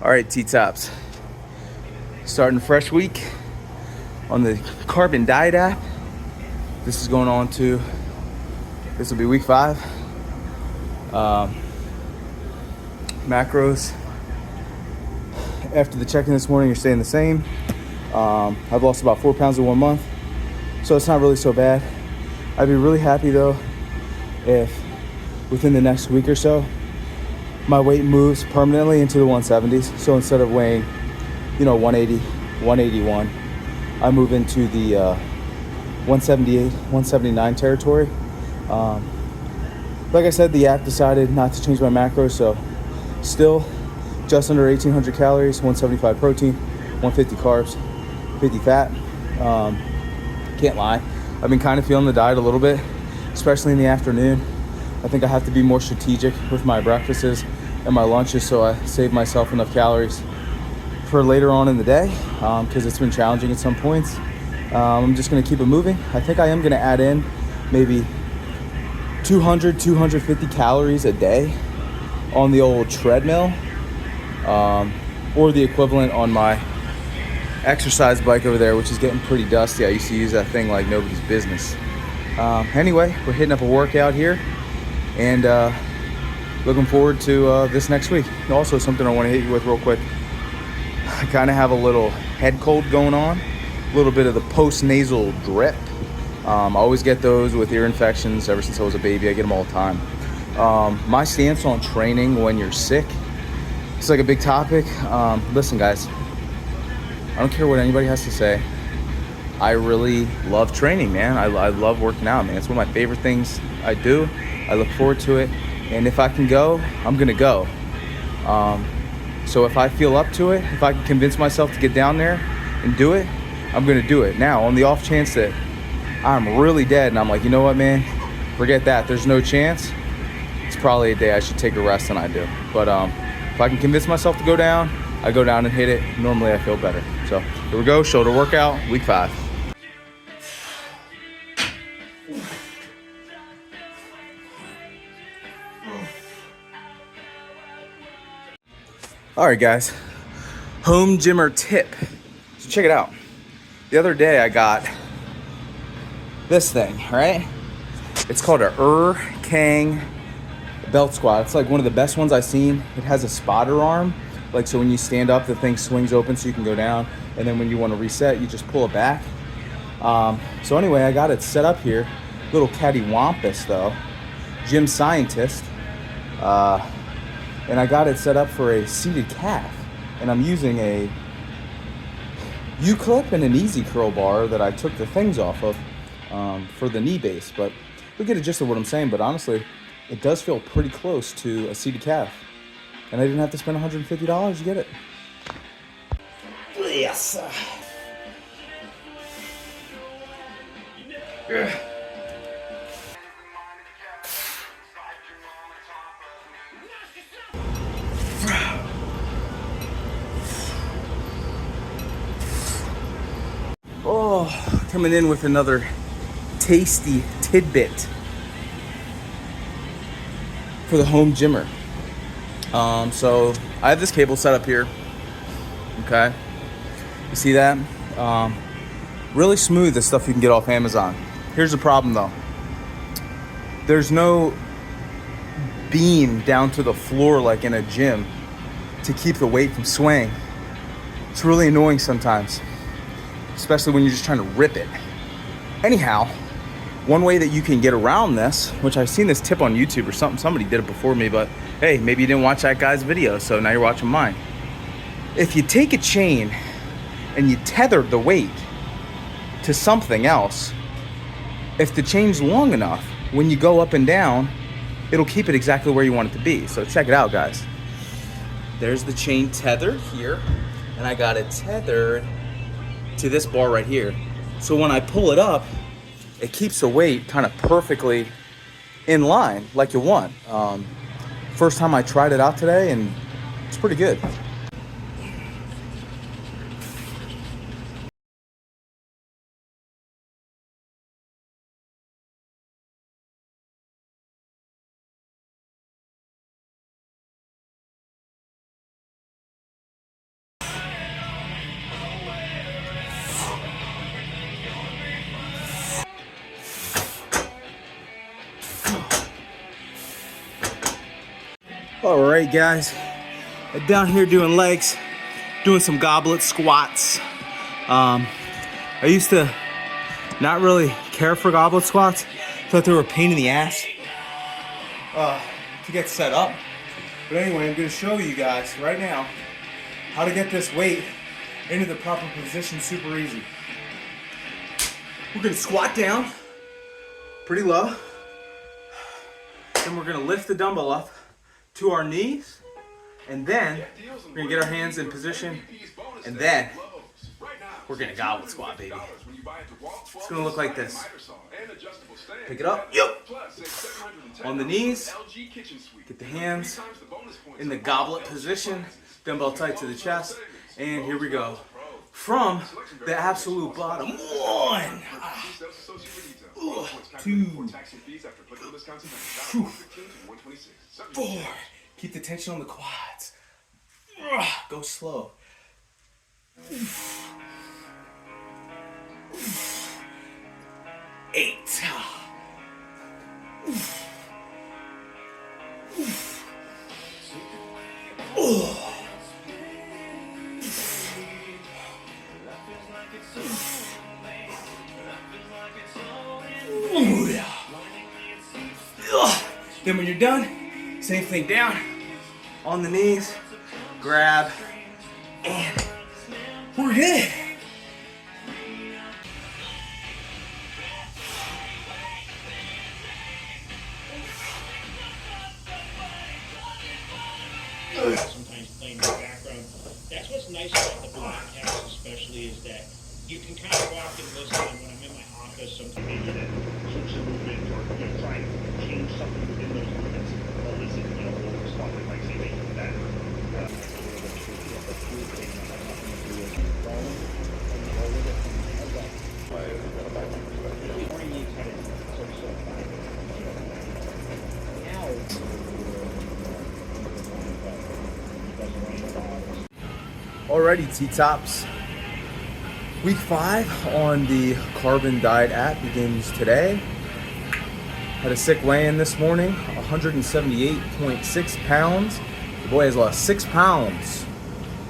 All right, T-Tops. Starting a fresh week on the Carbon Diet app. This is going on to, this will be week 5. Macros, after the check-in this morning, are staying the same. I've lost about 4 pounds in 1 month, so it's not really so bad. I'd be really happy though if within the next week or so, my weight moves permanently into the 170s. So instead of weighing, 180, 181, I move into the 178, 179 territory. Like I said, the app decided not to change my macros, so still just under 1,800 calories, 175 protein, 150 carbs, 50 fat. Can't lie, I've been kind of feeling the diet a little bit, especially in the afternoon. I think I have to be more strategic with my breakfasts and my lunches so I save myself enough calories for later on in the day, because it's been challenging at some points. I'm just going to keep it moving. I think I am going to add in maybe 200, 250 calories a day on the old treadmill, or the equivalent on my exercise bike over there, which is getting pretty dusty. I used to use that thing like nobody's business. Anyway, we're hitting up a workout here, and looking forward to this next week. Also, something I want to hit you with real quick. I kind of have a little head cold going on, a little bit of the post-nasal drip. I always get those with ear infections ever since I was a baby. I get them all the time. My stance on training when you're sick, it's like a big topic. Listen, guys, I don't care what anybody has to say. I really love training, man. I love working out, man. It's one of my favorite things I do. I look forward to it. And if I can go, I'm gonna go. So if I feel up to it, if I can convince myself to get down there and do it, I'm gonna do it. Now, on the off chance that I'm really dead and I'm like, you know what, man, forget that, there's no chance, it's probably a day I should take a rest than I do. But if I can convince myself to go down, I go down and hit it. Normally I feel better. So here we go, shoulder workout, week 5. All right, guys, home gymmer tip. So check it out. The other day I got this thing, right? It's called a Kang belt squat. It's like one of the best ones I've seen. It has a spotter arm. Like, so when you stand up, the thing swings open so you can go down. And then when you want to reset, you just pull it back. So anyway, I got it set up here. Little cattywampus though. Gym scientist. And I got it set up for a seated calf. And I'm using a U-clip and an easy curl bar that I took the things off of for the knee base. But you'll get a gist of what I'm saying. But honestly, it does feel pretty close to a seated calf. And I didn't have to spend $150 to get it. Yes. Oh, coming in with another tasty tidbit for the home gymmer. So I have this cable set up here. Okay, you see that? Really smooth, the stuff you can get off Amazon. Here's the problem though. There's no beam down to the floor like in a gym to keep the weight from swaying. It's really annoying sometimes, especially when you're just trying to rip it. Anyhow, one way that you can get around this, which I've seen this tip on YouTube or something, somebody did it before me, but hey, maybe you didn't watch that guy's video, so now you're watching mine. If you take a chain and you tether the weight to something else, if the chain's long enough, when you go up and down, it'll keep it exactly where you want it to be. So check it out, guys. There's the chain tethered here, and I got it tethered to this bar right here. So when I pull it up, it keeps the weight kind of perfectly in line like you want. First time I tried it out today, and it's pretty good. All right, guys, down here doing legs, doing some goblet squats. I used to not really care for goblet squats. Thought they were a pain in the ass to get set up. But anyway, I'm gonna show you guys right now how to get this weight into the proper position super easy. We're gonna squat down pretty low. Then we're gonna lift the dumbbell up to our knees. And then we're gonna get our hands in position. And then we're gonna goblet squat, baby. It's gonna look like this. Pick it up. Yep. On the knees. Get the hands in the goblet position. Dumbbell tight to the chest. And here we go. From the absolute bottom. 1, 2, 4. Keep the tension on the quads. Go slow. 8. Then when you're done, same thing down, on the knees, grab, and we're good. Sometimes playing in the background. That's what's nice about the podcast, especially, is that you can kind of walk and listen. And when I'm in my office, sometimes maybe that keeps a movement, or try and change something within those movements. Well, listen, we'll respond to like say making that. Alrighty, T-Tops. Week 5 on the Carbon Diet app begins today. Had a sick weigh-in this morning, 178.6 pounds. The boy has lost 6 pounds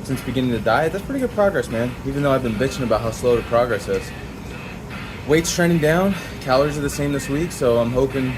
since beginning the diet. That's pretty good progress, man, even though I've been bitching about how slow the progress is. Weight's trending down, calories are the same this week, so I'm hoping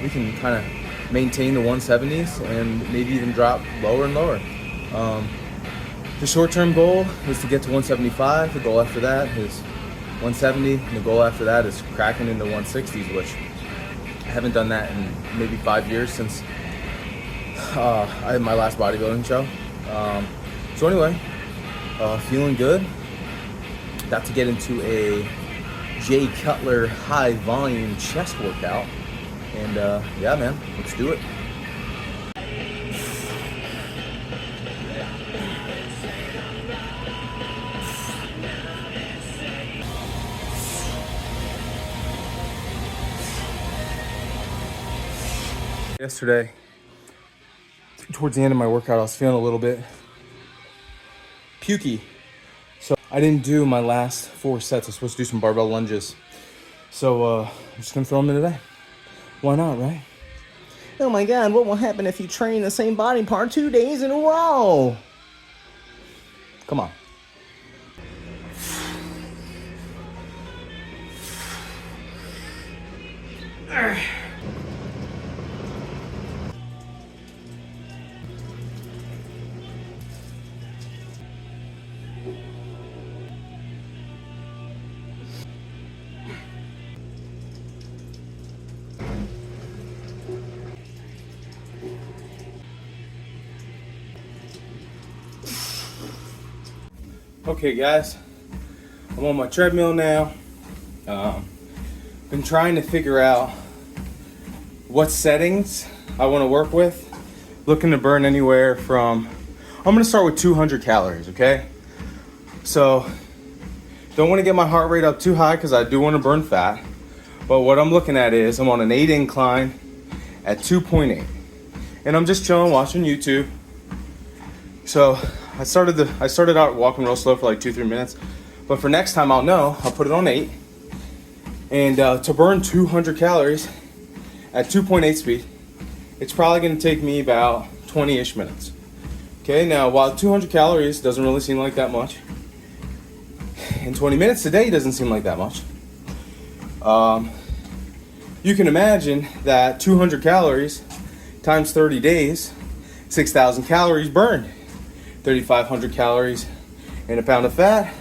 we can kind of maintain the 170s and maybe even drop lower and lower. The short-term goal is to get to 175. The goal after that is 170. And the goal after that is cracking into 160s, which I haven't done that in maybe 5 years since I had my last bodybuilding show. So anyway, feeling good. Got to get into a Jay Cutler high-volume chest workout. And yeah, man, let's do it. Yesterday, towards the end of my workout, I was feeling a little bit pukey. So I didn't do my last 4 sets. I was supposed to do some barbell lunges. So I'm just gonna throw them in today. Why not, right? Oh my God, what will happen if you train the same body part 2 days in a row? Come on. Okay, guys, I'm on my treadmill now. Been trying to figure out what settings I want to work with. Looking to burn anywhere from, I'm gonna start with 200 calories, okay? So, don't want to get my heart rate up too high because I do want to burn fat. But what I'm looking at is I'm on an 8 incline at 2.8. And I'm just chilling, watching YouTube. So I started out walking real slow for like 2-3 minutes. But for next time I'll know, I'll put it on 8. And to burn 200 calories at 2.8 speed, it's probably gonna take me about 20-ish minutes. Okay, now while 200 calories doesn't really seem like that much, in 20 minutes a day doesn't seem like that much. You can imagine that 200 calories times 30 days, 6,000 calories burned, 3,500 calories and a pound of fat.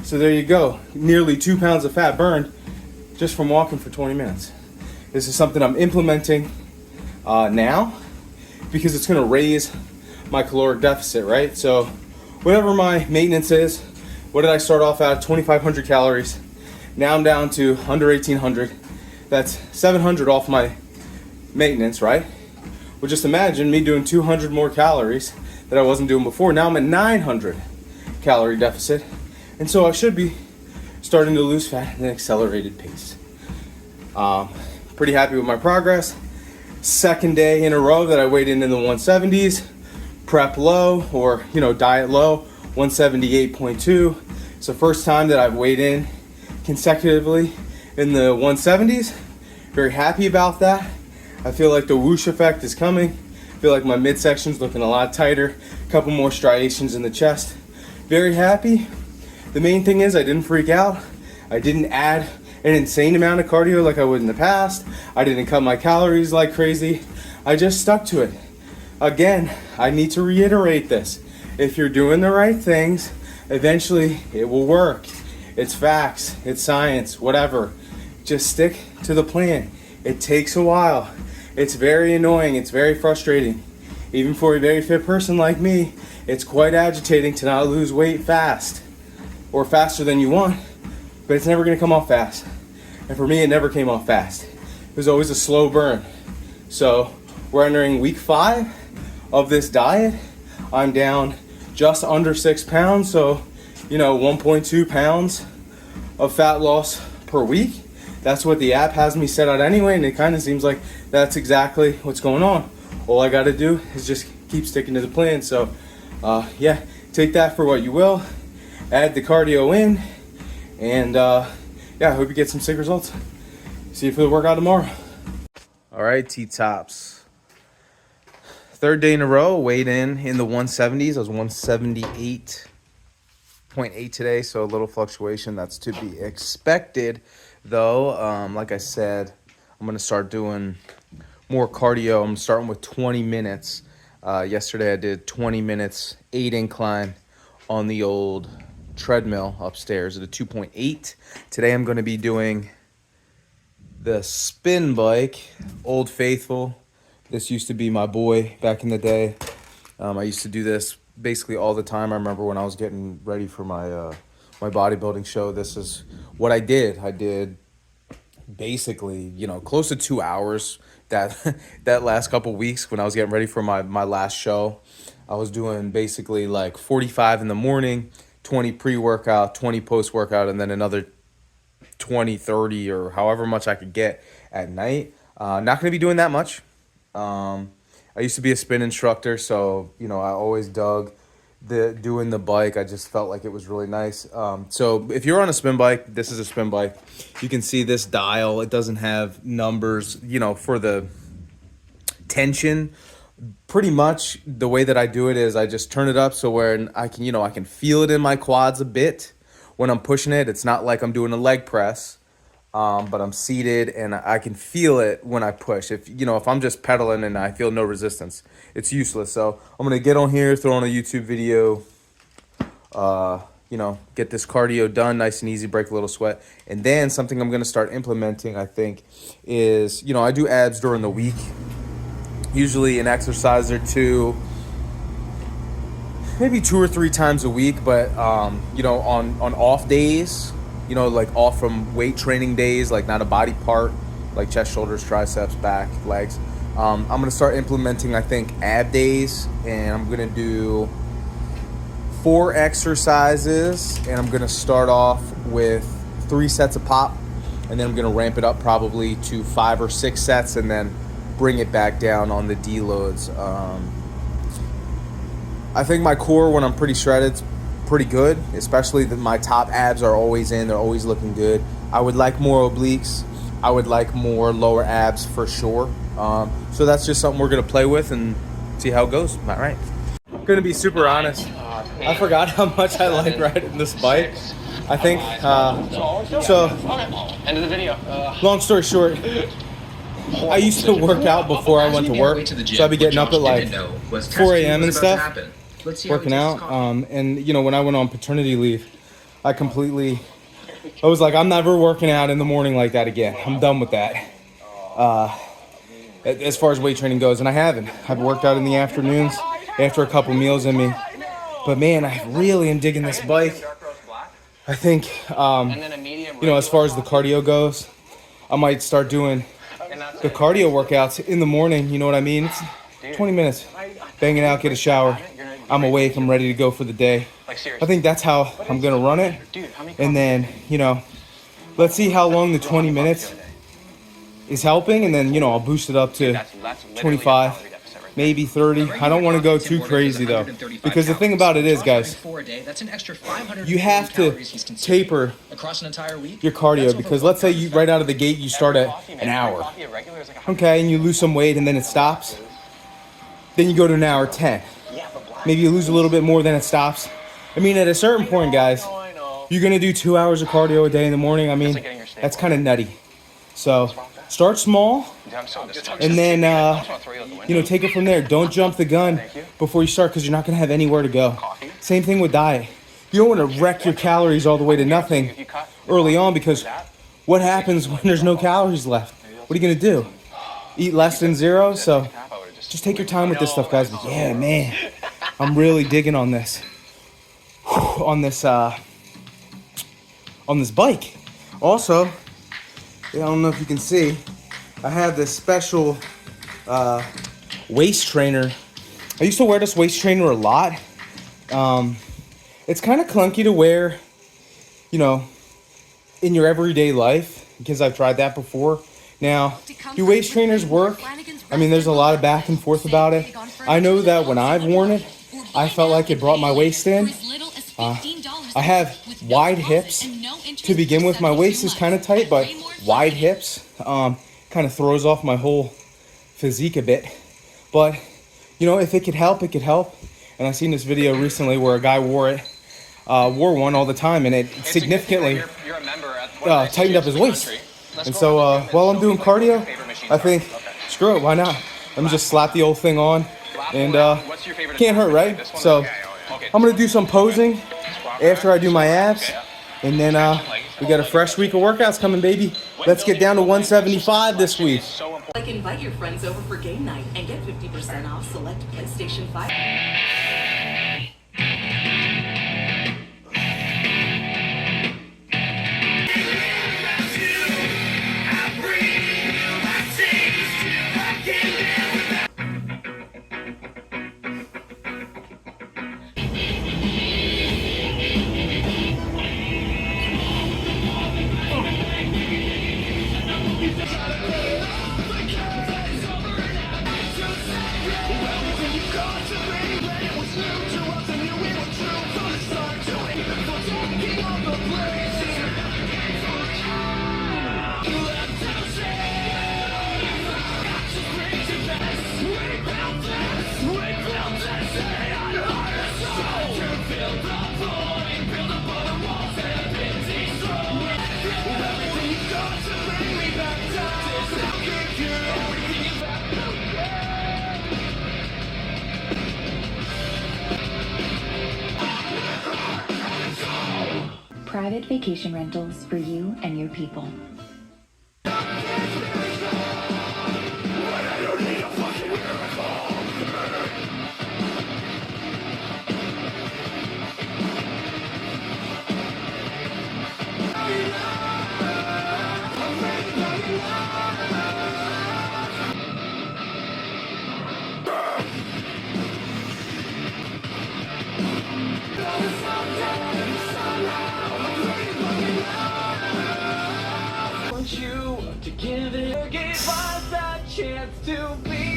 So there you go, nearly 2 pounds of fat burned just from walking for 20 minutes. This is something I'm implementing now because it's gonna raise my caloric deficit, right? So whatever my maintenance is, what did I start off at? 2,500 calories. Now I'm down to under 1,800. That's 700 off my maintenance, right? Well, just imagine me doing 200 more calories that I wasn't doing before. Now I'm at 900 calorie deficit. And so I should be starting to lose fat at an accelerated pace. Pretty happy with my progress. Second day in a row that I weighed in the 170s. Prep low, or diet low, 178.2. It's the first time that I've weighed in consecutively in the 170s. Very happy about that. I feel like the whoosh effect is coming. I feel like my midsection's looking a lot tighter. A couple more striations in the chest. Very happy. The main thing is I didn't freak out. I didn't add an insane amount of cardio like I would in the past. I didn't cut my calories like crazy. I just stuck to it. Again, I need to reiterate this. If you're doing the right things, eventually it will work. It's facts, it's science, whatever. Just stick to the plan. It takes a while. It's very annoying, it's very frustrating. Even for a very fit person like me, it's quite agitating to not lose weight fast, or faster than you want, but it's never gonna come off fast. And for me, it never came off fast. It was always a slow burn. So we're entering week 5 of this diet. I'm down just under 6 pounds, so 1.2 pounds of fat loss per week. That's what the app has me set out anyway, and it kind of seems like that's exactly what's going on. All I got to do is just keep sticking to the plan. So yeah, take that for what you will. Add the cardio in, and yeah, I hope you get some sick results. See you for the workout tomorrow. All right, T-Tops. Third day in a row, weighed in the 170s. I was 178.8 today, so a little fluctuation. That's to be expected, though. Like I said, I'm going to start doing more cardio. I'm starting with 20 minutes. Yesterday, I did 20 minutes, 8 incline on the old treadmill upstairs at a 2.8. Today, I'm going to be doing the spin bike, Old Faithful. This used to be my boy back in the day. I used to do this basically all the time. I remember when I was getting ready for my my bodybuilding show, this is what I did. I did basically, close to 2 hours that last couple weeks when I was getting ready for my last show. I was doing basically like 45 in the morning, 20 pre-workout, 20 post-workout, and then another 20, 30, or however much I could get at night. Not going to be doing that much. I used to be a spin instructor, so I always dug doing the bike. I just felt like it was really nice. So if you're on a spin bike, this is a spin bike. You can see this dial. It doesn't have numbers, for the tension. Pretty much the way that I do it is I just turn it up so where I can, I can feel it in my quads a bit when I'm pushing it. It's not like I'm doing a leg press. But I'm seated and I can feel it when I push. If I'm just pedaling and I feel no resistance, it's useless. So I'm gonna get on here, throw on a YouTube video, get this cardio done, nice and easy, break a little sweat. And then something I'm gonna start implementing, I think, is, I do abs during the week, usually an exercise or two, maybe 2 or 3 times a week, but on off days, like off from weight training days, like not a body part, like chest, shoulders, triceps, back, legs. I'm going to start implementing, I think, ab days, and I'm going to do 4 exercises, and I'm going to start off with 3 sets of pop, and then I'm going to ramp it up probably to 5 or 6 sets, and then bring it back down on the deloads. I think my core, when I'm pretty shredded, pretty good, especially that my top abs are always in, they're always looking good. I would like more obliques, I would like more lower abs for sure. So that's just something we're gonna play with and see how it goes. All right. Gonna be super honest. I forgot how much I like riding this bike. I think, so, End of the video. long story short, I used to work out before I went to work, so I'd be getting up at like 4 a.m. and stuff, working out, and you know, when I went on paternity leave, I was like, I'm never working out in the morning like that again. I'm done with that, as far as weight training goes, and I haven't. I've worked out in the afternoons after a couple meals in me, but man, I really am digging this bike. I think, you know, as far as the cardio goes, I might start doing the cardio workouts in the morning, you know what I mean? It's 20 minutes, banging out, get a shower, I'm awake, I'm ready to go for the day. I think that's how I'm gonna run it. And then, you know, let's see how long the 20 minutes is helping, and then, you know, I'll boost it up to 25. Maybe 30. I don't want to go too crazy though, because the thing about it is, guys, you have to taper your cardio, because let's say you right out of the gate you start at an hour, okay, and you lose some weight and then it stops. Then you go to an hour 10. Maybe you lose a little bit more, then it stops. I mean, at a certain point, guys, you're gonna do 2 hours of cardio a day in the morning. I mean, that's kind of nutty. So start small, and then, you know, take it from there. Don't jump the gun before you start, because you're not going to have anywhere to go. Same thing with diet. You don't want to wreck your calories all the way to nothing early on, because what happens when there's no calories left? What are you going to do? Eat less than 0? So just take your time with this stuff, guys. But yeah, man, I'm really digging on this. On this bike. Also, I don't know if you can see, I have this special waist trainer. I used to wear this waist trainer a lot. It's kind of clunky to wear, you know, in your everyday life, because I've tried that before. Now, do waist trainers work? I mean, there's a lot of back and forth about it. I know that when I've worn it, I felt like it brought my waist in. I have wide hips to begin with. My waist is kind of tight, but wide hips kind of throws off my whole physique a bit. But, you know, if it could help, it could help. And I seen this video recently where a guy wore one all the time, and it significantly tightened up his waist. And so while I'm doing cardio, I think, screw it, why not? Let me just slap the old thing on, and can't hurt, right? So I'm gonna do some posing after I do my abs, and then we got a fresh week of workouts coming, baby. Let's get down to 175 this week. Like, invite your friends over for game night and get 50% off select PlayStation 5. Private vacation rentals for you and your people. You to give us a chance to be